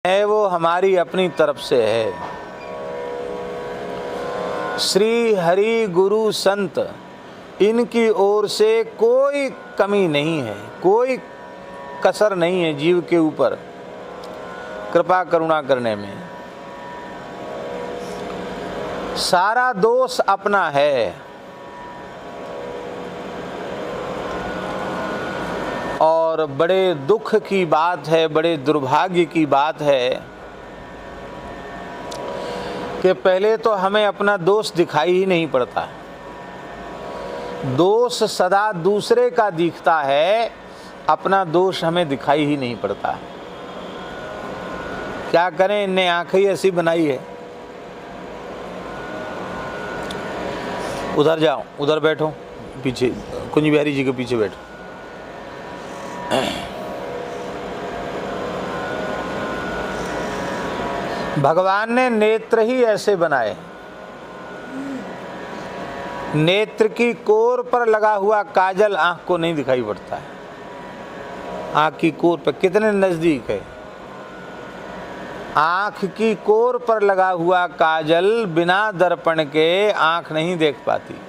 है वो हमारी अपनी तरफ से है। श्री हरि गुरु संत इनकी ओर से कोई कमी नहीं है, कोई कसर नहीं है जीव के ऊपर कृपा करुणा करने में। सारा दोष अपना है और बड़े दुख की बात है, बड़े दुर्भाग्य की बात है कि पहले तो हमें अपना दोष दिखाई ही नहीं पड़ता। दोष सदा दूसरे का दिखता है, अपना दोष हमें दिखाई ही नहीं पड़ता। क्या करें, इनने आंखें ही ऐसी बनाई है। उधर जाओ, उधर बैठो, पीछे कुंज बिहारी जी के पीछे बैठो। भगवान ने नेत्र ही ऐसे बनाए। नेत्र की कोर पर लगा हुआ काजल आंख को नहीं दिखाई पड़ता है। आंख की कोर पर कितने नजदीक है। आंख की कोर पर लगा हुआ काजल बिना दर्पण के आंख नहीं देख पाती।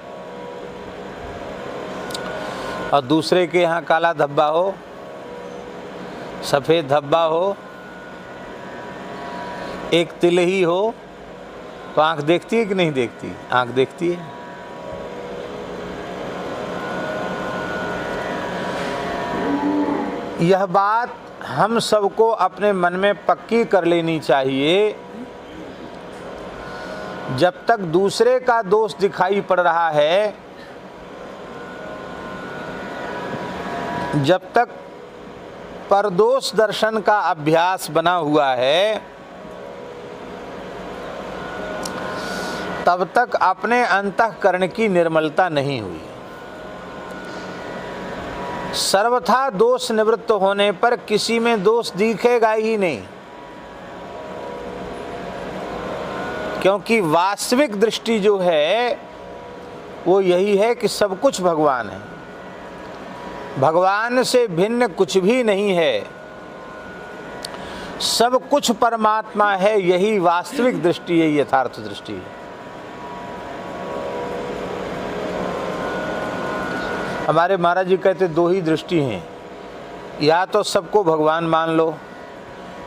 और दूसरे के यहाँ काला धब्बा हो, सफेद धब्बा हो, एक तिल ही हो, तो आंख देखती है कि नहीं देखती? आंख देखती है। यह बात हम सबको अपने मन में पक्की कर लेनी चाहिए। जब तक दूसरे का दोष दिखाई पड़ रहा है, जब तक परदोष दर्शन का अभ्यास बना हुआ है, तब तक अपने अंतःकरण की निर्मलता नहीं हुई। सर्वथा दोष निवृत्त होने पर किसी में दोष दिखेगा ही नहीं, क्योंकि वास्तविक दृष्टि जो है वो यही है कि सब कुछ भगवान है, भगवान से भिन्न कुछ भी नहीं है, सब कुछ परमात्मा है। यही वास्तविक दृष्टि है, यथार्थ दृष्टि है। हमारे महाराज जी कहते दो ही दृष्टि हैं, या तो सबको भगवान मान लो,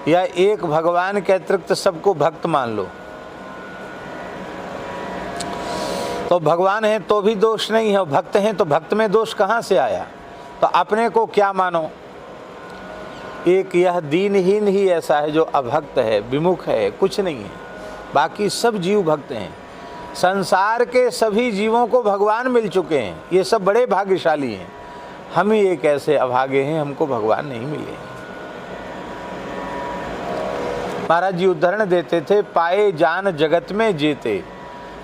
या एक भगवान के अतिरिक्त सबको भक्त मान लो। तो भगवान है तो भी दोष नहीं है, भक्त हैं तो भक्त में दोष कहाँ से आया? तो अपने को क्या मानो? एक यह दीनहीन ही ऐसा है जो अभक्त है, विमुख है, कुछ नहीं है। बाकी सब जीव भक्त हैं। संसार के सभी जीवों को भगवान मिल चुके हैं, ये सब बड़े भाग्यशाली हैं। हम ही एक ऐसे अभागे हैं, हमको भगवान नहीं मिले। महाराज जी उदाहरण देते थे, पाए जान जगत में जेते।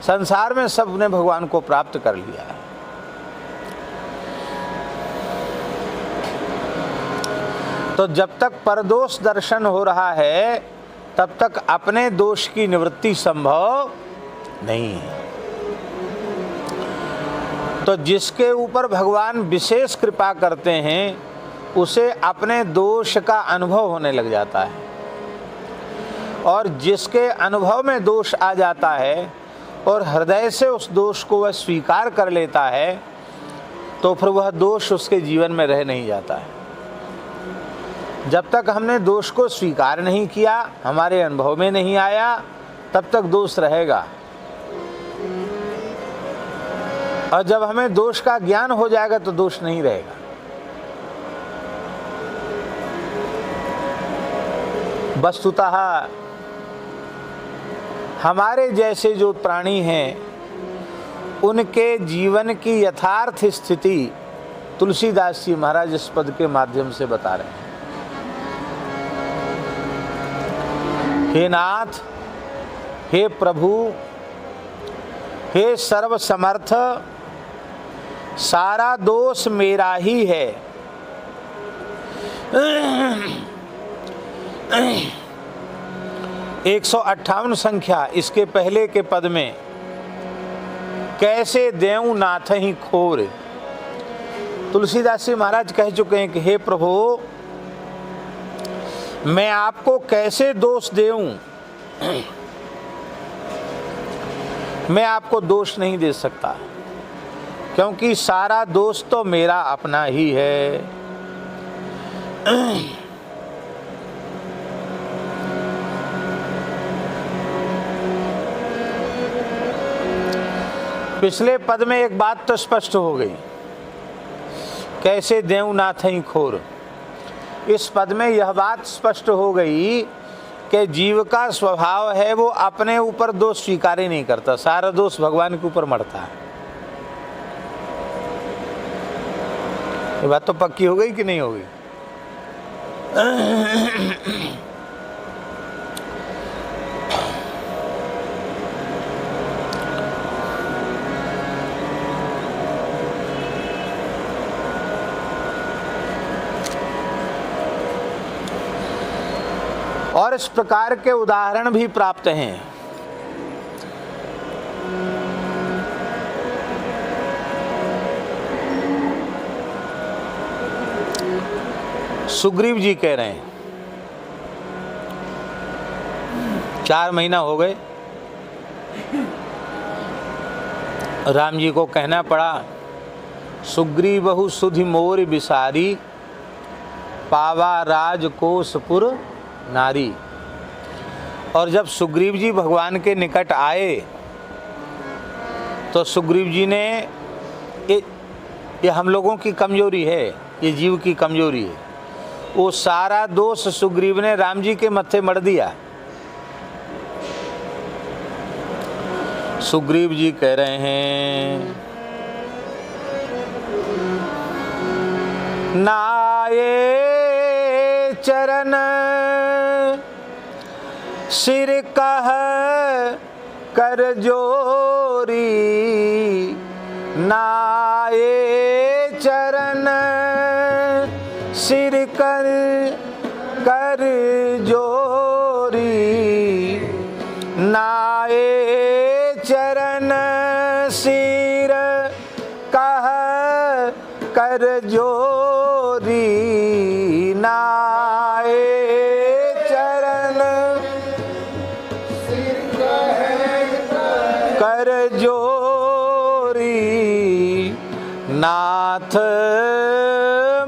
संसार में सब ने भगवान को प्राप्त कर लिया है। तो जब तक परदोष दर्शन हो रहा है, तब तक अपने दोष की निवृत्ति संभव नहीं है। तो जिसके ऊपर भगवान विशेष कृपा करते हैं, उसे अपने दोष का अनुभव होने लग जाता है। और जिसके अनुभव में दोष आ जाता है और हृदय से उस दोष को वह स्वीकार कर लेता है, तो फिर वह दोष उसके जीवन में रह नहीं जाता है। जब तक हमने दोष को स्वीकार नहीं किया, हमारे अनुभव में नहीं आया, तब तक दोष रहेगा। और जब हमें दोष का ज्ञान हो जाएगा तो दोष नहीं रहेगा। वस्तुतः हमारे जैसे जो प्राणी हैं, उनके जीवन की यथार्थ स्थिति तुलसीदास जी महाराज इस पद के माध्यम से बता रहे हैं। हे नाथ, हे प्रभु, हे सर्व समर्थ, सारा दोष मेरा ही है। 158 संख्या इसके पहले के पद में, कैसे देऊं नाथ ही खोर। तुलसीदास जी महाराज कह चुके हैं कि हे प्रभु, मैं आपको कैसे दोष दूं? मैं आपको दोष नहीं दे सकता, क्योंकि सारा दोष तो मेरा अपना ही है। पिछले पद में एक बात तो स्पष्ट हो गई, कैसे देऊं नाथई खोर। इस पद में यह बात स्पष्ट हो गई कि जीव का स्वभाव है वो अपने ऊपर दोष स्वीकार ही नहीं करता, सारा दोष भगवान के ऊपर मढ़ता है। ये बात तो पक्की हो गई कि नहीं हो गई? और इस प्रकार के उदाहरण भी प्राप्त हैं। सुग्रीव जी कह रहे हैं, 4 महीना हो गए, राम जी को कहना पड़ा, सुग्रीवहु सुधि मोर बिसारी, पावा राजकोसपुर नारी। और जब सुग्रीव जी भगवान के निकट आए तो सुग्रीव जी ने, ये हम लोगों की कमजोरी है, ये जीव की कमजोरी है, वो सारा दोष सुग्रीव ने राम जी के मत्थे मढ़ दिया। सुग्रीव जी कह रहे हैं, नाये चरण सिर कह कर जोरी, नाये चरण सिर कर जोरी, नाये चरण सिर कह कर जोरी, नाये चरण कर जोरी, नाथ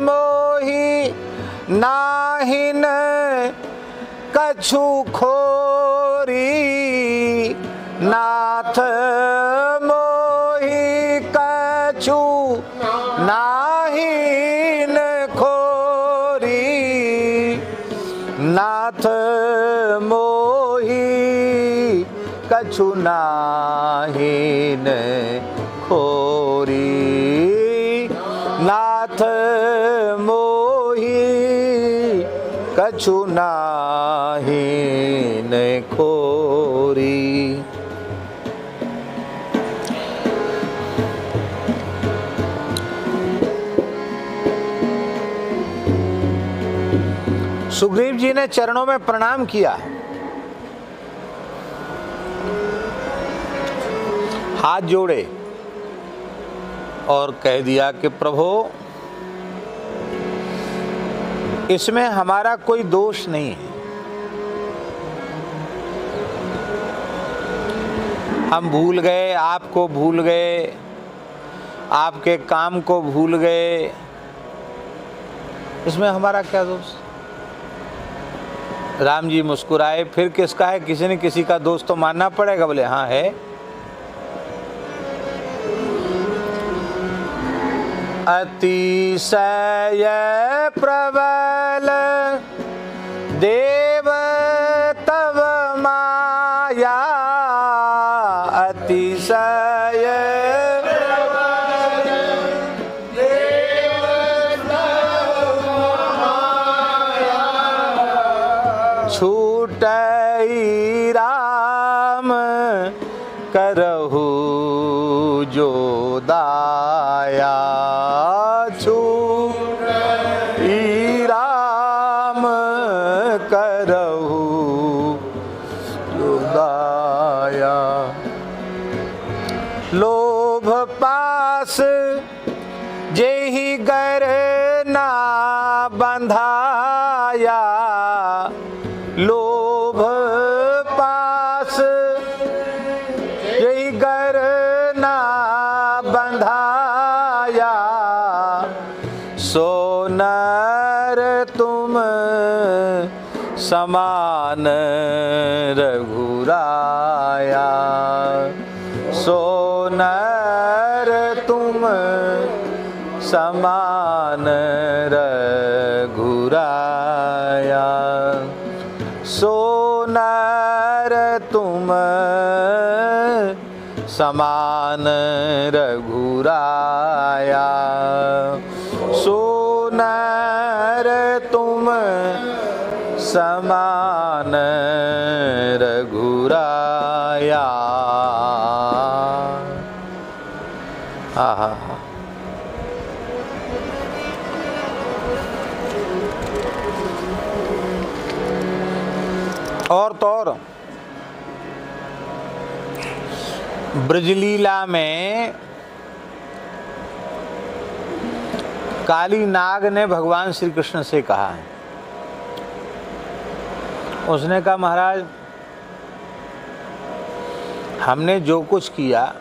मोहि नाहिन कछु खोरी, नाथ मोहि कछु नाहिन खोरी, नाथ मोहि कछु नाहिन खोरी, नाथ मोहि कछु नाहिन खोरी। सुग्रीव जी ने चरणों में प्रणाम किया, हाथ जोड़े और कह दिया कि प्रभु, इसमें हमारा कोई दोष नहीं है, हम भूल गए, आपको भूल गए, आपके काम को भूल गए, इसमें हमारा क्या दोष? राम जी मुस्कुराए, फिर किसका है? किसी न किसी का दोष तो मानना पड़ेगा। बोले हाँ है। अतिशय प्रबल देव तव माया, अतिशय छूटई राम करहु जो दाया, छूटई राम करहु जो दाया, लोभ पास जेहि गर ना बंधाया, सो नर तुम समान रघुराया, सो नर तुम समान रघुराया, सो नर तुम समान रघुराया, सो नर तुम समान रघुराया। आहा, और तो और ब्रजलीला में काली नाग ने भगवान श्री कृष्ण से कहा है, उसने कहा महाराज हमने जो कुछ किया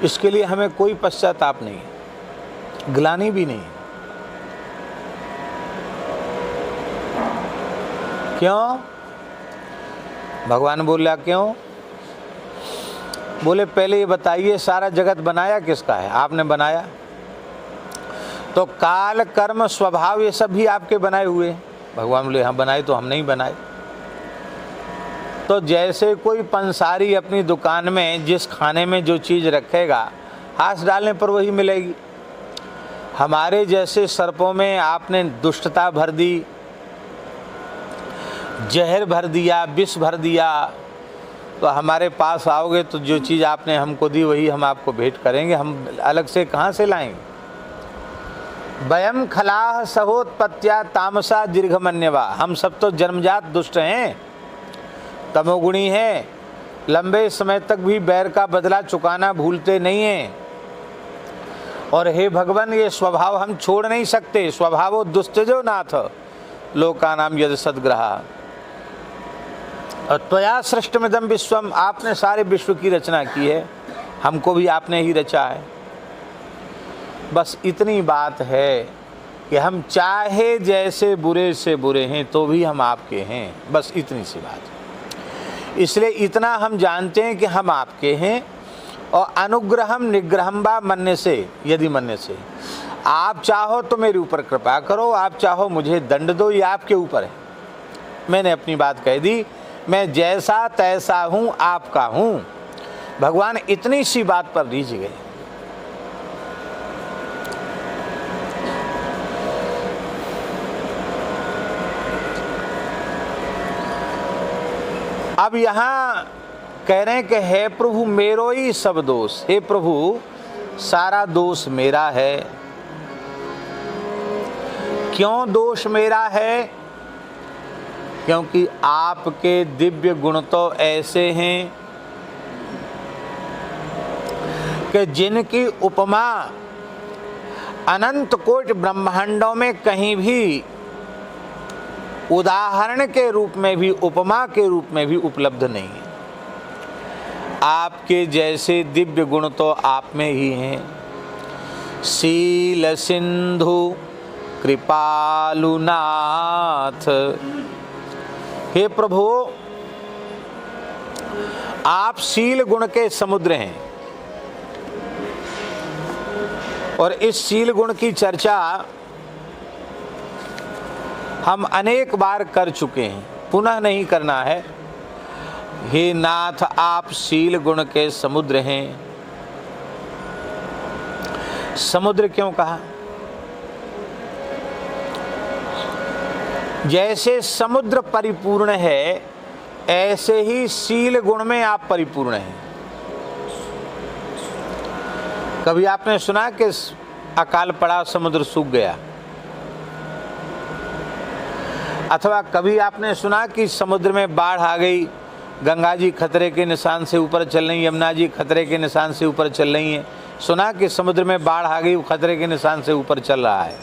इसके लिए हमें कोई पश्चाताप नहीं, ग्लानि भी नहीं। क्यों? भगवान बोला क्यों? बोले पहले ये बताइए सारा जगत बनाया किसका है? आपने बनाया। तो काल कर्म स्वभाव ये सब भी आपके बनाए हुए। भगवान बोले हाँ बनाए, तो हम नहीं बनाए। तो जैसे कोई पंसारी अपनी दुकान में जिस खाने में जो चीज़ रखेगा हाथ डालने पर वही मिलेगी। हमारे जैसे सर्पों में आपने दुष्टता भर दी, जहर भर दिया, विष भर दिया, तो हमारे पास आओगे तो जो चीज़ आपने हमको दी वही हम आपको भेंट करेंगे, हम अलग से कहाँ से लाएंगे। वयम खलाह सहोत्पत्त्या तामसा दीर्घमन्यवा, हम सब तो जन्मजात दुष्ट हैं, तमोगुणी हैं, लंबे समय तक भी बैर का बदला चुकाना भूलते नहीं हैं। और हे भगवान ये स्वभाव हम छोड़ नहीं सकते। स्वभावो दुस्तजो नाथ लोकानाम यद सद्ग्रहा, और त्वया सृष्टमिदं विश्वम, आपने सारे विश्व की रचना की है, हमको भी आपने ही रचा है। बस इतनी बात है कि हम चाहे जैसे बुरे से बुरे हैं तो भी हम आपके हैं, बस इतनी सी बात है। इसलिए इतना हम जानते हैं कि हम आपके हैं। और अनुग्रहम निग्रहम वा मन्य से, यदि मन्य से, आप चाहो तो मेरे ऊपर कृपा करो, आप चाहो मुझे दंड दो, ये आपके ऊपर है। मैंने अपनी बात कह दी, मैं जैसा तैसा हूँ, आपका हूँ। भगवान इतनी सी बात पर रीझ गए। अब यहाँ कह रहे हैं कि हे प्रभु मेरो ही सब दोष, हे प्रभु सारा दोष मेरा है। क्यों दोष मेरा है? क्योंकि आपके दिव्य गुण तो ऐसे हैं कि जिनकी उपमा अनंत कोटि ब्रह्मांडों में कहीं भी उदाहरण के रूप में भी, उपमा के रूप में भी उपलब्ध नहीं है। आपके जैसे दिव्य गुण तो आप में ही हैं। शील सिंधु कृपालुनाथ, हे प्रभु आप शील गुण के समुद्र हैं। और इस शील गुण की चर्चा हम अनेक बार कर चुके हैं, पुनः नहीं करना है। हे नाथ आप शील गुण के समुद्र हैं। समुद्र क्यों कहा? जैसे समुद्र परिपूर्ण है ऐसे ही शील गुण में आप परिपूर्ण हैं। कभी आपने सुना कि अकाल पड़ा समुद्र सूख गया? अथवा कभी आपने सुना कि समुद्र में बाढ़ आ गई, गंगा जी खतरे के निशान से ऊपर चल रही, यमुना जी खतरे के निशान से ऊपर चल रही हैं? सुना कि समुद्र में बाढ़ आ गई, वो खतरे के निशान से ऊपर चल रहा है।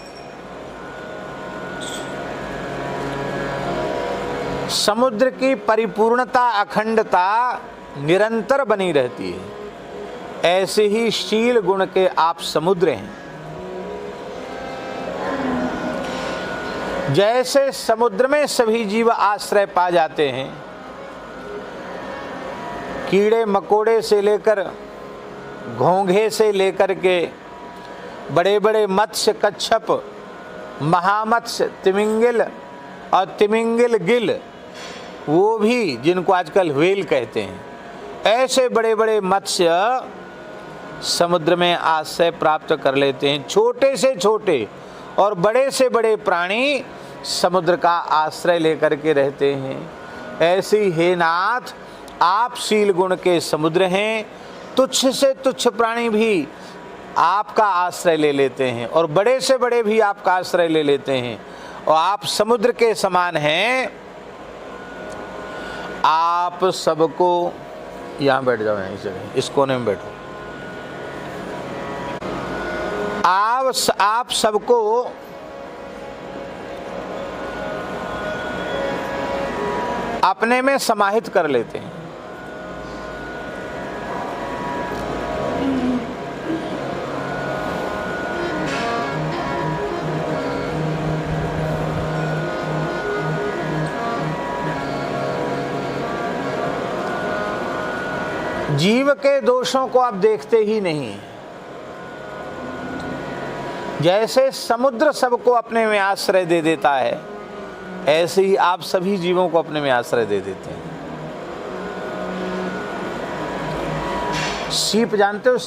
समुद्र की परिपूर्णता, अखंडता निरंतर बनी रहती है। ऐसे ही शील गुण के आप समुद्र हैं। जैसे समुद्र में सभी जीव आश्रय पा जाते हैं, कीड़े मकोड़े से लेकर घोंघे से लेकर के बड़े बड़े मत्स्य, कच्छप, महामत्स्य, तिमिंगिल और तिमिंगिल गिल, वो भी जिनको आजकल व्हेल कहते हैं, ऐसे बड़े बड़े मत्स्य समुद्र में आश्रय प्राप्त कर लेते हैं। छोटे से छोटे और बड़े से बड़े प्राणी समुद्र का आश्रय लेकर के रहते हैं। ऐसी हे नाथ आप शील गुण के समुद्र हैं, तुच्छ से तुच्छ प्राणी भी आपका आश्रय ले लेते हैं और बड़े से बड़े भी आपका आश्रय ले लेते हैं, और आप समुद्र के समान हैं। आप सबको, यहाँ बैठ जाओ, यहीं से इस कोने में बैठो। आप सबको अपने में समाहित कर लेते हैं। जीव के दोषों को आप देखते ही नहीं। जैसे समुद्र सबको अपने में आश्रय दे देता है, ऐसे ही आप सभी जीवों को अपने में आश्रय दे देते हैं। सीप जानते हो?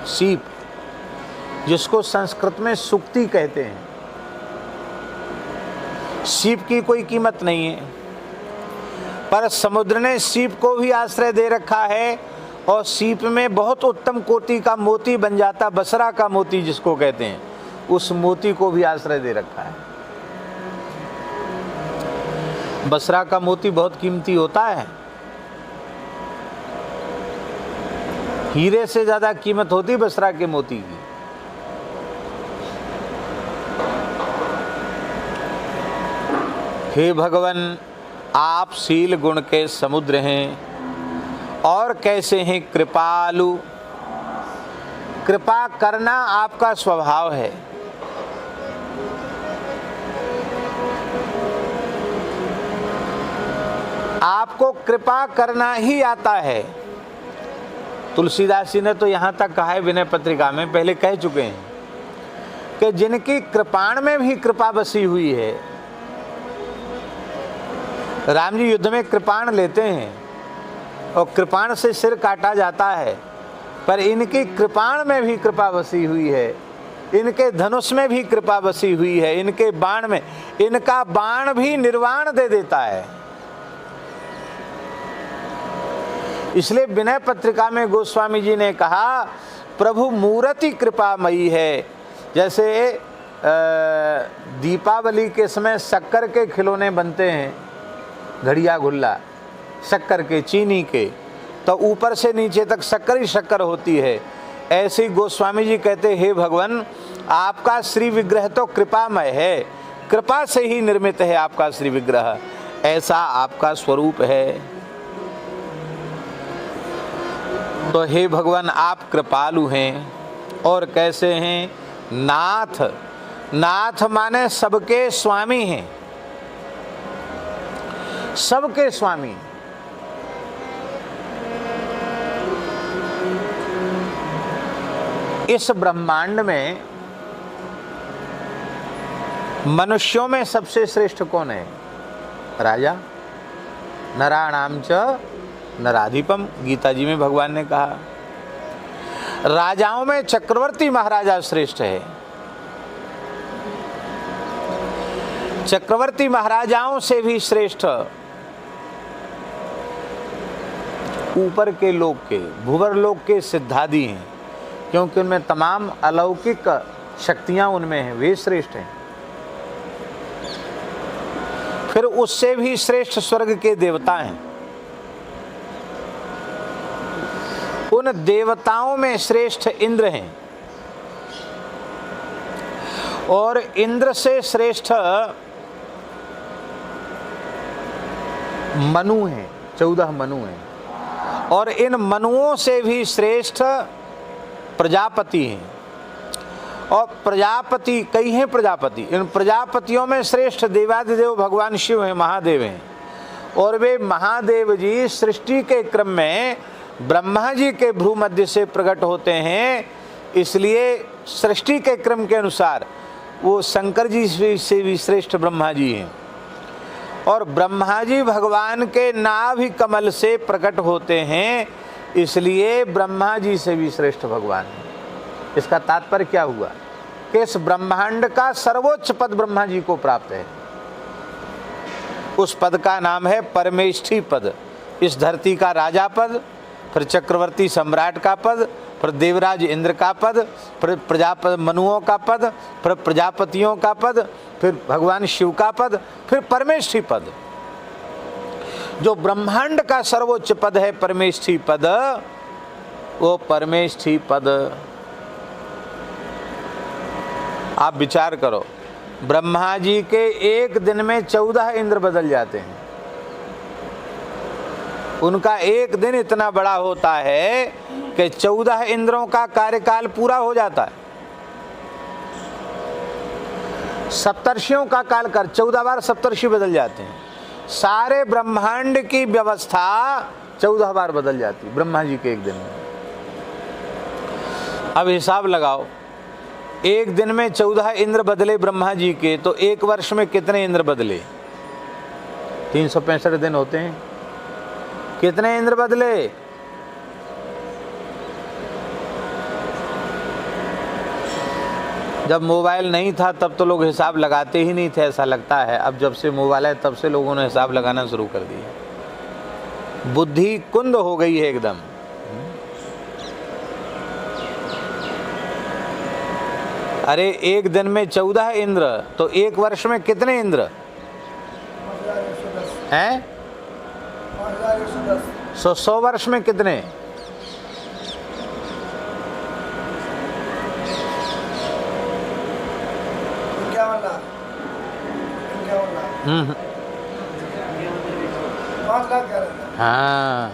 सीप जिसको संस्कृत में सुक्ति कहते हैं। सीप की कोई कीमत नहीं है, पर समुद्र ने सीप को भी आश्रय दे रखा है, और सीप में बहुत उत्तम कोटि का मोती बन जाता, बसरा का मोती जिसको कहते हैं, उस मोती को भी आश्रय दे रखा है। बसरा का मोती बहुत कीमती होता है, हीरे से ज्यादा कीमत होती बसरा के मोती की। हे भगवान आप शील गुण के समुद्र हैं, और कैसे हैं कृपालु। कृपा करना आपका स्वभाव है। आपको कृपा करना ही आता है। तुलसीदास जी ने तो यहाँ तक कहा है विनय पत्रिका में, पहले कह चुके हैं कि जिनकी कृपाण में भी कृपा बसी हुई है। राम जी युद्ध में कृपाण लेते हैं और कृपाण से सिर काटा जाता है, पर इनकी कृपाण में भी कृपा बसी हुई है, इनके धनुष में भी कृपा बसी हुई है, इनके बाण में, इनका बाण भी निर्वाण दे देता है। इसलिए विनय पत्रिका में गोस्वामी जी ने कहा प्रभु मूर्ति कृपामयी है। जैसे दीपावली के समय शक्कर के खिलौने बनते हैं, घड़िया गुल्ला शक्कर के, चीनी के, तो ऊपर से नीचे तक शक्कर ही शक्कर होती है। ऐसे ही गोस्वामी जी कहते हे भगवान आपका श्री विग्रह तो कृपामय है, कृपा से ही निर्मित है आपका श्री विग्रह, ऐसा आपका स्वरूप है। तो हे भगवान आप कृपालु हैं, और कैसे हैं नाथ। नाथ माने सबके स्वामी हैं, सबके स्वामी। इस ब्रह्मांड में मनुष्यों में सबसे श्रेष्ठ कौन है? राजा। नराणाम च नराधिपम, गीता जी में भगवान ने कहा। राजाओं में चक्रवर्ती महाराजा श्रेष्ठ है। चक्रवर्ती महाराजाओं से भी श्रेष्ठ ऊपर के लोक के, भूवर लोक के सिद्धादि हैं, क्योंकि उनमें तमाम अलौकिक शक्तियां उनमें हैं, वे श्रेष्ठ हैं। फिर उससे भी श्रेष्ठ स्वर्ग के देवता हैं। उन देवताओं में श्रेष्ठ इंद्र हैं, और इंद्र से श्रेष्ठ मनु हैं, 14 मनु हैं, और इन मनुओं से भी श्रेष्ठ प्रजापति हैं, और प्रजापति कई हैं प्रजापति, इन प्रजापतियों में श्रेष्ठ देवादिदेव भगवान शिव हैं, महादेव हैं। और वे महादेव जी सृष्टि के क्रम में ब्रह्मा जी के भ्रू मध्य से प्रकट होते हैं, इसलिए सृष्टि के क्रम के अनुसार वो शंकर जी से भी श्रेष्ठ ब्रह्मा जी हैं। और ब्रह्मा जी भगवान के नाभि कमल से प्रकट होते हैं, इसलिए ब्रह्मा जी से भी श्रेष्ठ भगवान हैं। इसका तात्पर्य क्या हुआ कि इस ब्रह्मांड का सर्वोच्च पद ब्रह्मा जी को प्राप्त है। उस पद का नाम है परमेष्ठी पद। इस धरती का राजा पद, फिर चक्रवर्ती सम्राट का पद, फिर देवराज इंद्र का पद, फिर प्रजापति मनुओं का पद, फिर प्रजापतियों का पद, फिर भगवान शिव का पद, फिर परमेष्ठी पद। जो ब्रह्मांड का सर्वोच्च पद है परमेष्ठी पद, वो परमेष्ठी पद आप विचार करो, ब्रह्मा जी के एक दिन में 14 इंद्र बदल जाते हैं। उनका एक दिन इतना बड़ा होता है कि 14 इंद्रों का कार्यकाल पूरा हो जाता है। सप्तर्षियों का काल कर 14 बार सप्तर्षि बदल जाते हैं। सारे ब्रह्मांड की व्यवस्था 14 बार बदल जाती है ब्रह्मा जी के एक दिन में। अब हिसाब लगाओ, एक दिन में 14 इंद्र बदले ब्रह्मा जी के, तो एक वर्ष में कितने इंद्र बदले? 365 दिन होते हैं। कितने इंद्र बदले? जब मोबाइल नहीं था तब तो लोग हिसाब लगाते ही नहीं थे, ऐसा लगता है। अब जब से मोबाइल है तब से लोगों ने हिसाब लगाना शुरू कर दिया। बुद्धि कुंद हो गई है एकदम। अरे एक दिन में 14 इंद्र, तो एक वर्ष में कितने इंद्र हैं? 100 वर्ष में कितने? हाँ,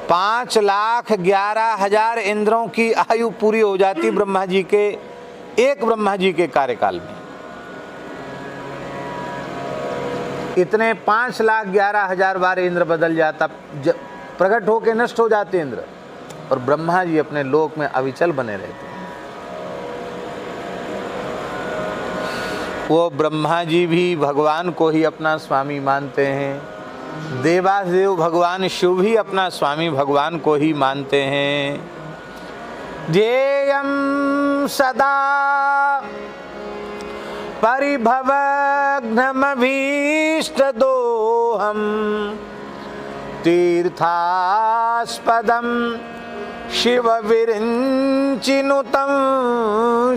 5,11,000 इंद्रों की आयु पूरी हो जाती ब्रह्मा जी के, एक ब्रह्मा जी के कार्यकाल में। इतने 5,11,000 बार इंद्र बदल जाता, प्रकट होके नष्ट हो जाते इंद्र, और ब्रह्मा जी अपने लोक में अविचल बने रहते हैं। वो ब्रह्मा जी भी भगवान को ही अपना स्वामी मानते हैं। देवादेव भगवान शिव भी अपना स्वामी भगवान को ही मानते हैं। ध्येयं सदा परिभवघ्नमभीष्टदोहं तीर्थास्पदं शिवविरिञ्चिनुतं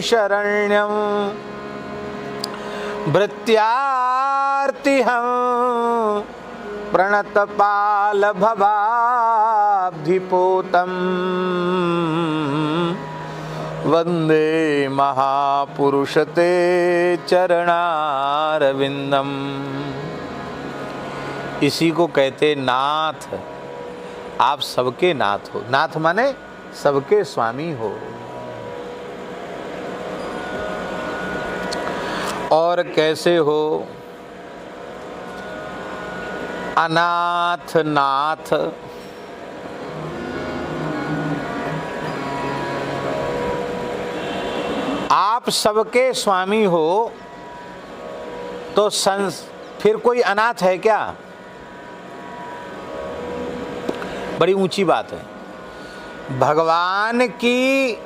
शरण्यं भृत्यार्तिहं प्रणतपालभवाब्धिपोतं वंदे महापुरुषते चरणारविंदम। इसी को कहते नाथ। आप सबके नाथ हो। नाथ माने सबके स्वामी हो। और कैसे हो? अनाथ नाथ। आप सबके स्वामी हो तो फिर कोई अनाथ है क्या? बड़ी ऊंची बात है। भगवान की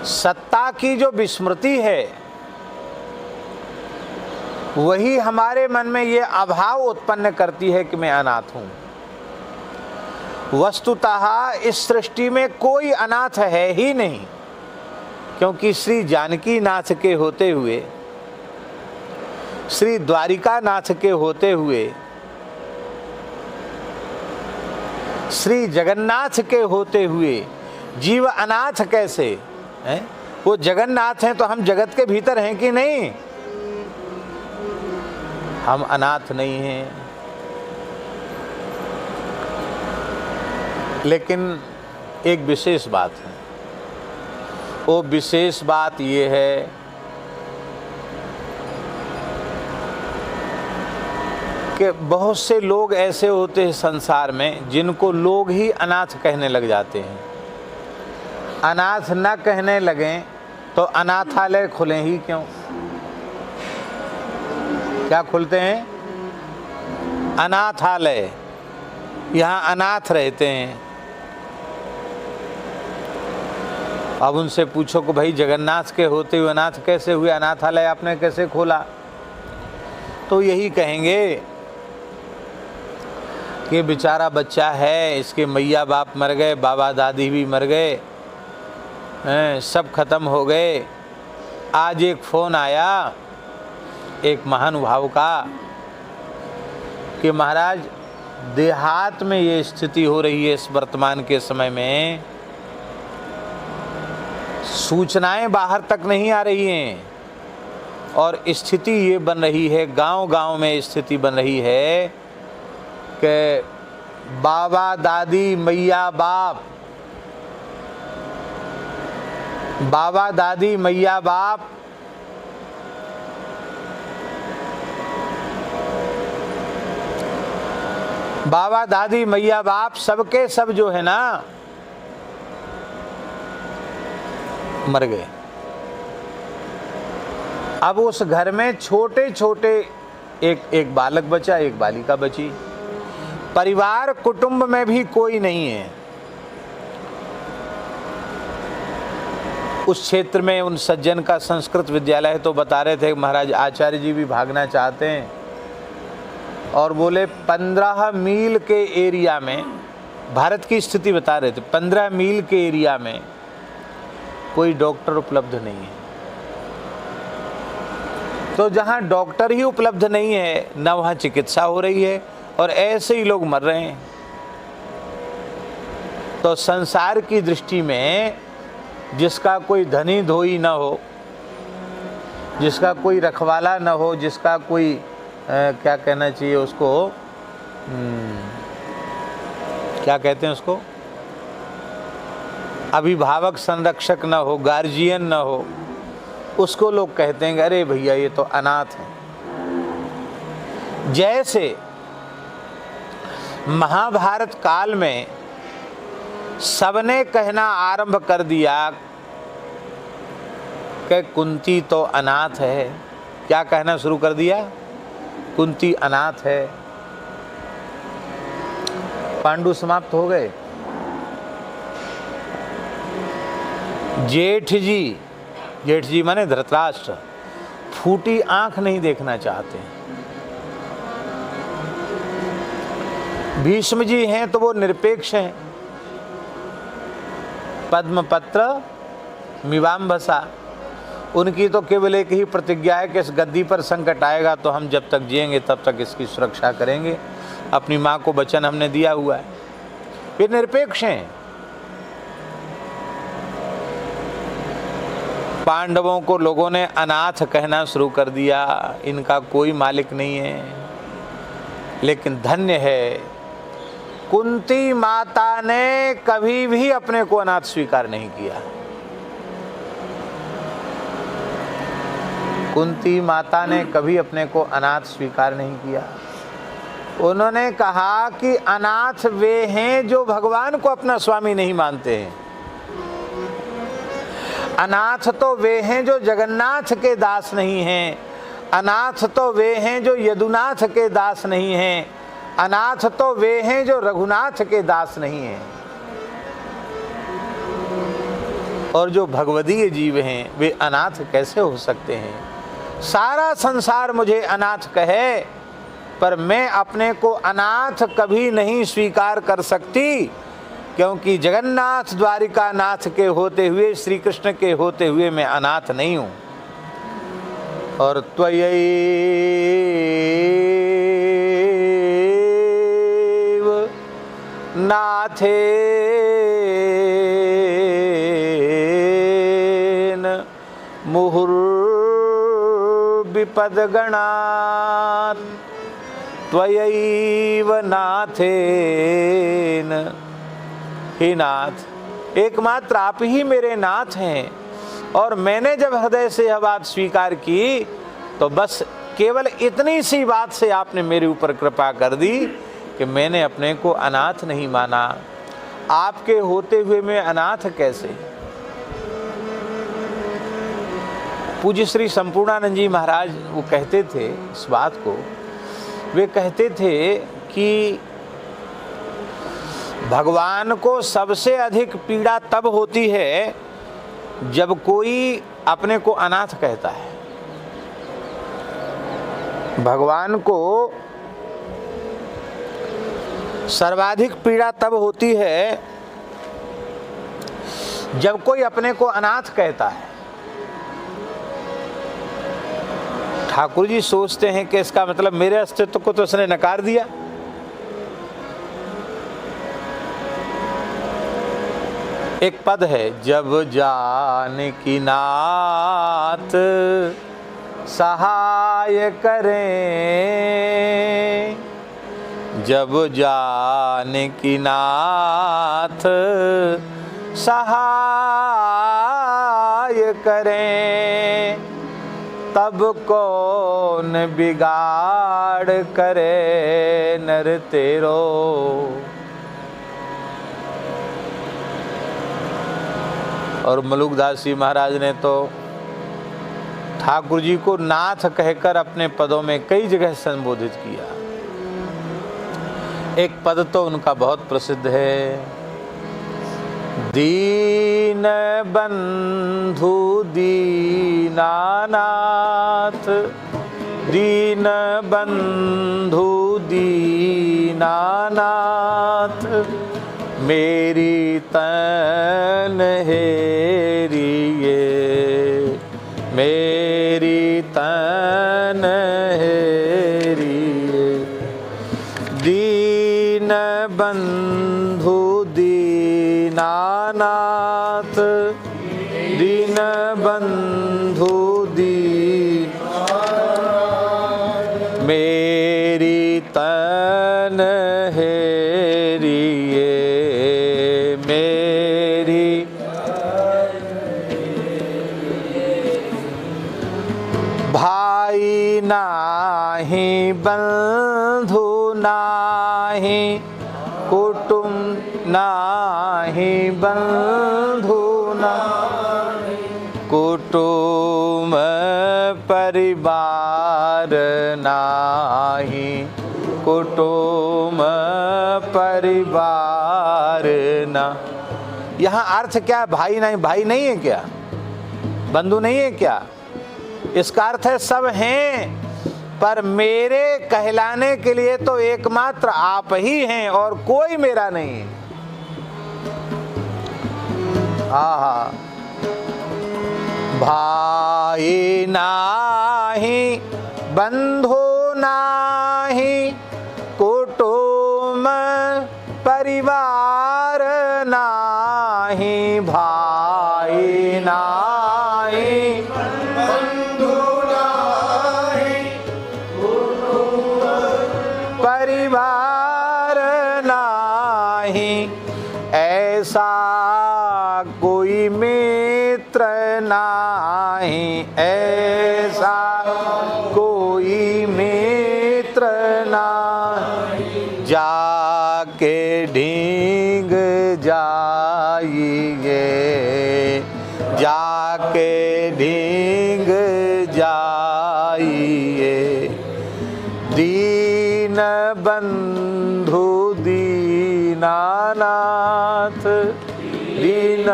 सत्ता की जो विस्मृति है, वही हमारे मन में ये अभाव उत्पन्न करती है कि मैं अनाथ हूं। वस्तुतः इस सृष्टि में कोई अनाथ है ही नहीं, क्योंकि श्री जानकी नाथ के होते हुए, श्री द्वारिका नाथ के होते हुए, श्री जगन्नाथ के होते हुए जीव अनाथ कैसे हैं? वो जगन्नाथ हैं तो हम जगत के भीतर हैं कि नहीं? हम अनाथ नहीं हैं। लेकिन एक विशेष बात है, वो विशेष बात ये है कि बहुत से लोग ऐसे होते हैं संसार में जिनको लोग ही अनाथ कहने लग जाते हैं। अनाथ न कहने लगें तो अनाथालय खुले ही क्यों? क्या खुलते हैं? अनाथालय। यहाँ अनाथ रहते हैं। अब उनसे पूछो कि भाई जगन्नाथ के होते हुए अनाथ कैसे हुए, अनाथालय आपने कैसे खोला? तो यही कहेंगे कि बेचारा बच्चा है, इसके मैया बाप मर गए, बाबा दादी भी मर गए, सब खत्म हो गए। आज एक फ़ोन आया एक महानुभाव का कि महाराज देहात में ये स्थिति हो रही है इस वर्तमान के समय में, सूचनाएं बाहर तक नहीं आ रही हैं और स्थिति ये बन रही है, गांव-गांव में स्थिति बन रही है कि बाबा दादी मैया बाप, बाबा दादी मैया बाप बाबा दादी मैया बाप सबके सब जो है ना मर गए। अब उस घर में छोटे छोटे एक बालक बचा, एक बालिका बची। परिवार कुटुंब में भी कोई नहीं है। उस क्षेत्र में उन सज्जन का संस्कृत विद्यालय है, तो बता रहे थे महाराज आचार्य जी भी भागना चाहते हैं और बोले 15 मील के एरिया में, भारत की स्थिति बता रहे थे, 15 मील के एरिया में कोई डॉक्टर उपलब्ध नहीं है। तो जहाँ डॉक्टर ही उपलब्ध नहीं है न वहाँ चिकित्सा हो रही है और ऐसे ही लोग मर रहे हैं। तो संसार की दृष्टि में जिसका कोई धनी धोई न हो, जिसका कोई रखवाला न हो, जिसका कोई क्या कहना चाहिए उसको, क्या कहते हैं उसको, अभिभावक संरक्षक न हो, गार्जियन न हो, उसको लोग कहते हैं अरे भैया ये तो अनाथ है। जैसे महाभारत काल में सबने कहना आरंभ कर दिया कि कुंती तो अनाथ है। क्या कहना शुरू कर दिया? कुंती अनाथ है। पांडु समाप्त हो गए। जेठ जी माने धृतराष्ट्र फूटी आंख नहीं देखना चाहते। भीष्म जी हैं तो वो निरपेक्ष हैं। पद्मपत्र मीवांबसा, उनकी तो केवल एक ही प्रतिज्ञा है कि इस गद्दी पर संकट आएगा तो हम जब तक जिएंगे तब तक इसकी सुरक्षा करेंगे। अपनी माँ को वचन हमने दिया हुआ है। वे निरपेक्ष हैं। पांडवों को लोगों ने अनाथ कहना शुरू कर दिया, इनका कोई मालिक नहीं है। लेकिन धन्य है कुंती माता ने कभी भी अपने को अनाथ स्वीकार नहीं किया। कुंती माता ने कभी अपने को अनाथ स्वीकार नहीं किया। उन्होंने कहा कि अनाथ वे हैं जो भगवान को अपना स्वामी नहीं मानते हैं। अनाथ तो वे हैं जो जगन्नाथ के दास नहीं हैं। अनाथ तो वे हैं जो यदुनाथ के दास नहीं हैं। अनाथ तो वे हैं जो रघुनाथ के दास नहीं हैं। और जो भगवदीय जीव हैं वे अनाथ कैसे हो सकते हैं? सारा संसार मुझे अनाथ कहे पर मैं अपने को अनाथ कभी नहीं स्वीकार कर सकती, क्योंकि जगन्नाथ द्वारिका नाथ के होते हुए, श्री कृष्ण के होते हुए मैं अनाथ नहीं हूँ। और त्वयैव नाथेन मुहुर्विपदगणात्, त्वयैव नाथेन, हे नाथ, एकमात्र आप ही मेरे नाथ हैं। और मैंने जब हृदय से यह बात स्वीकार की तो बस केवल इतनी सी बात से आपने मेरे ऊपर कृपा कर दी कि मैंने अपने को अनाथ नहीं माना। आपके होते हुए मैं अनाथ कैसे? पूज्य श्री संपूर्णानंद जी महाराज वो कहते थे इस बात को, वे कहते थे कि भगवान को सबसे अधिक पीड़ा तब होती है जब कोई अपने को अनाथ कहता है। भगवान को सर्वाधिक पीड़ा तब होती है जब कोई अपने को अनाथ कहता है। ठाकुर जी सोचते हैं कि इसका मतलब मेरे अस्तित्व को तो उसने नकार दिया। एक पद है, जब जानकी नाथ सहाय करें, जब जानकी नाथ सहाय करें, तब कौन बिगाड़ करे नर तेरो। और मलुकदास जी महाराज ने तो ठाकुर जी को नाथ कहकर अपने पदों में कई जगह संबोधित किया। एक पद तो उनका बहुत प्रसिद्ध है, दीन बंधु दीनानाथ, दीन बंधु दीनानाथ, मेरी तन हेरिए, मेरी तन हेरिए, दीन बंधु दीनानाथ, दीन बंधु दीनानाथ, मेरी तन हेरिए, मेरी भाई नाही बंधु नाही कुटुंब नाही बंधु नाही कुटुंब परिवार नाही कुटुंब परिवार ना। यहाँ अर्थ क्या है? भाई नहीं, भाई नहीं है क्या? बंधु नहीं है क्या? इसका अर्थ है सब हैं, पर मेरे कहलाने के लिए तो एकमात्र आप ही हैं और कोई मेरा नहीं है। आहा, भाई नाही बंधु नाही कुटुंब परिवार नाही, भाई नाही बंधु नाही कुटुंब परिवार नाही, ऐसा कोई मित्र नाही, ऐसा कोई मित्र नाही, जाके ढींग जाइए, जाके ढींग जाइए, दीन बंधु दीनानाथ, दीन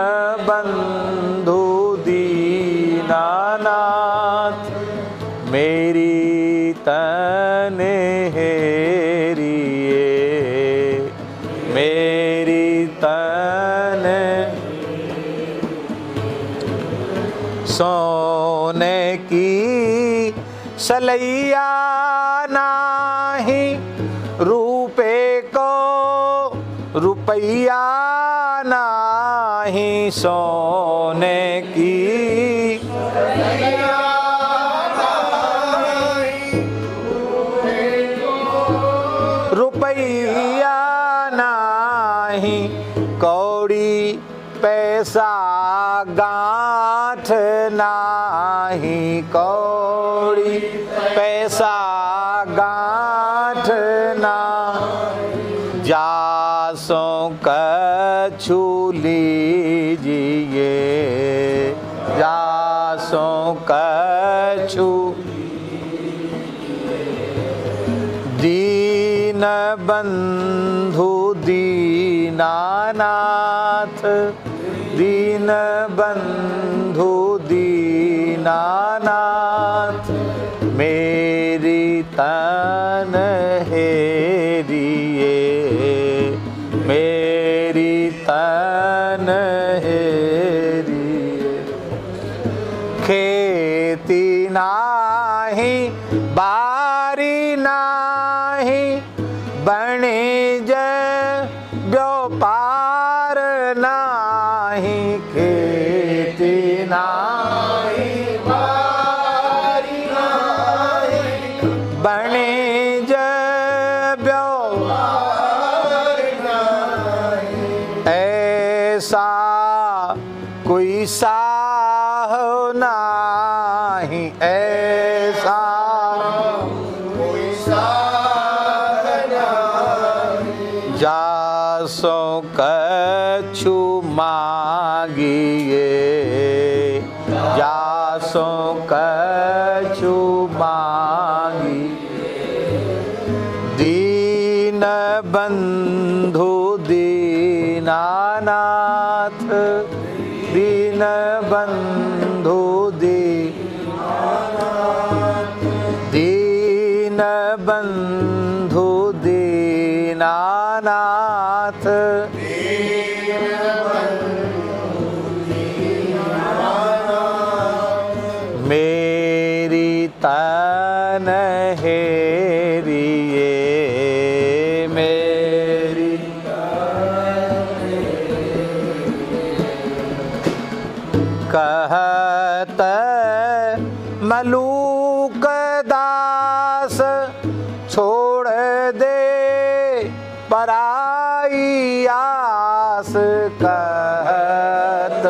बंधु दीनानाथ, मेरी तन हेरिए, मेरी तन सोने की सलैया नाही, रूपे को रुपैया नाही, सोने की रुपैया नाही, कौड़ी पैसा गा गांठ नाही कौड़ी पैसा गांठ ना जासों कछु लीजिए जासों कछु दीन बंधु दीनानाथ दीन बंधु दीनानाथ मेरी तन हेरिए मेरी तन हेरिए खेती नाही बारी नाही बणिज व्यापार नाही खेती नाही बारी नाही बणिज व्यापार नाही ऐसा कोई साह नाही ऐसा कोई साह नहीं जासों कछु मांगिए जासों कछु मांगिए दीन बंधु दीनानाथ दीन बंधु दीन बंधु दीनानाथ मेरी तन हेरिए मेरी कहत मलूक दास छोड़ दे पराई आस कहत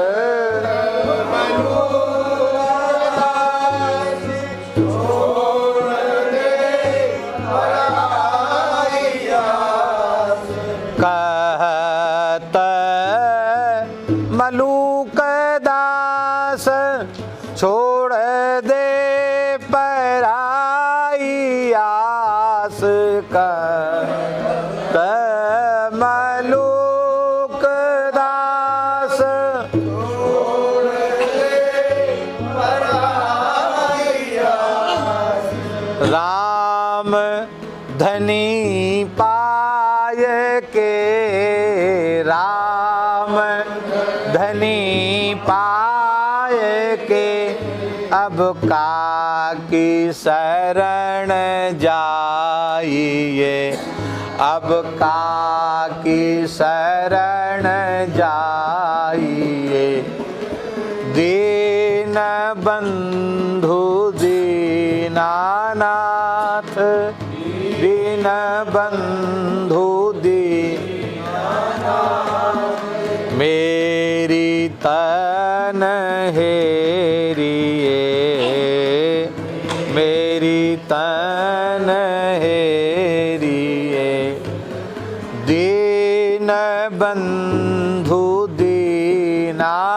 कहत मलूक दास छोड़ दे पराई आस कहत मलूक दास छोड़ दे पराई आस राम धनी पाय के राम धनी पाय के अब काकी शरण जाइए अब काकी शरण जाइए दीन बंधु दीनानाथ दीन बंधु दीनानाथ मेरी तन हेरिए मेरी तन हेरिए दीन बंधु दीनानाथ